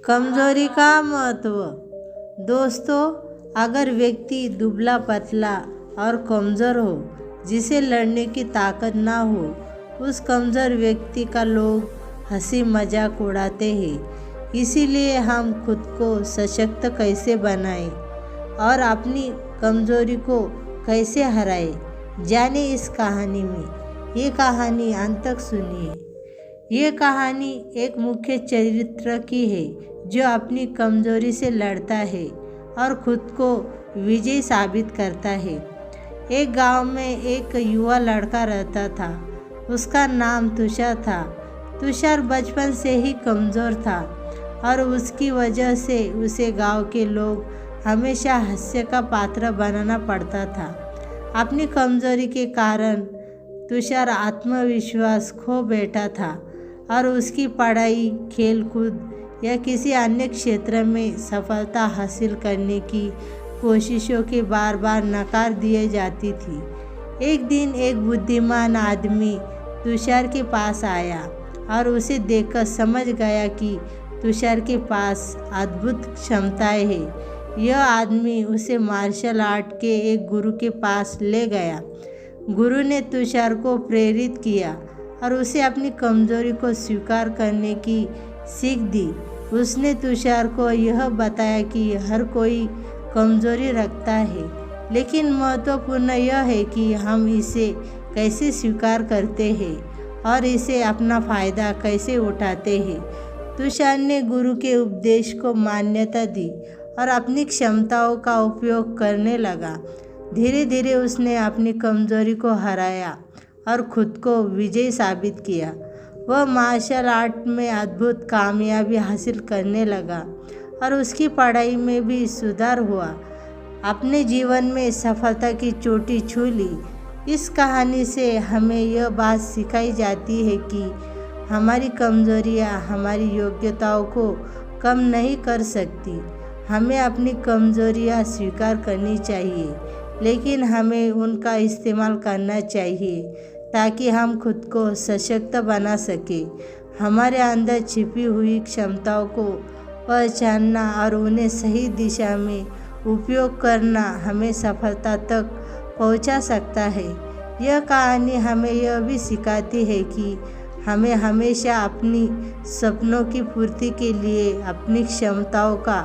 कमजोरी का महत्व। दोस्तों, अगर व्यक्ति दुबला पतला और कमज़ोर हो, जिसे लड़ने की ताकत ना हो, उस कमज़ोर व्यक्ति का लोग हंसी मजाक उड़ाते हैं। इसीलिए हम खुद को सशक्त कैसे बनाएं और अपनी कमजोरी को कैसे हराएं, जाने इस कहानी में। ये कहानी अंत तक सुनिए। ये कहानी एक मुख्य चरित्र की है जो अपनी कमजोरी से लड़ता है और खुद को विजयी साबित करता है। एक गांव में एक युवा लड़का रहता था। उसका नाम तुषार था। तुषार बचपन से ही कमज़ोर था और उसकी वजह से उसे गांव के लोग हमेशा हास्य का पात्र बनाना पड़ता था। अपनी कमजोरी के कारण तुषार आत्मविश्वास खो बैठा था और उसकी पढ़ाई, खेलकूद या किसी अन्य क्षेत्र में सफलता हासिल करने की कोशिशों के बार बार नकार दिए जाती थी। एक दिन एक बुद्धिमान आदमी तुषार के पास आया और उसे देखकर समझ गया कि तुषार के पास अद्भुत क्षमताएं हैं। यह आदमी उसे मार्शल आर्ट के एक गुरु के पास ले गया। गुरु ने तुषार को प्रेरित किया और उसे अपनी कमजोरी को स्वीकार करने की सीख दी। उसने तुषार को यह बताया कि हर कोई कमजोरी रखता है, लेकिन महत्वपूर्ण यह है कि हम इसे कैसे स्वीकार करते हैं और इसे अपना फ़ायदा कैसे उठाते हैं। तुषार ने गुरु के उपदेश को मान्यता दी और अपनी क्षमताओं का उपयोग करने लगा। धीरे धीरे उसने अपनी कमजोरी को हराया और खुद को विजयी साबित किया। वह मार्शल आर्ट में अद्भुत कामयाबी हासिल करने लगा और उसकी पढ़ाई में भी सुधार हुआ। अपने जीवन में सफलता की चोटी छू ली। इस कहानी से हमें यह बात सिखाई जाती है कि हमारी कमजोरियाँ हमारी योग्यताओं को कम नहीं कर सकती। हमें अपनी कमजोरियाँ स्वीकार करनी चाहिए, लेकिन हमें उनका इस्तेमाल करना चाहिए ताकि हम खुद को सशक्त बना सकें। हमारे अंदर छिपी हुई क्षमताओं को पहचानना और उन्हें सही दिशा में उपयोग करना हमें सफलता तक पहुंचा सकता है। यह कहानी हमें यह भी सिखाती है कि हमें हमेशा अपनी सपनों की पूर्ति के लिए अपनी क्षमताओं का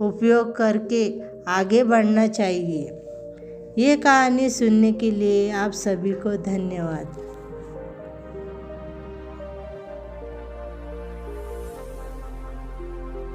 उपयोग करके आगे बढ़ना चाहिए। ये कहानी सुनने के लिए आप सभी को धन्यवाद।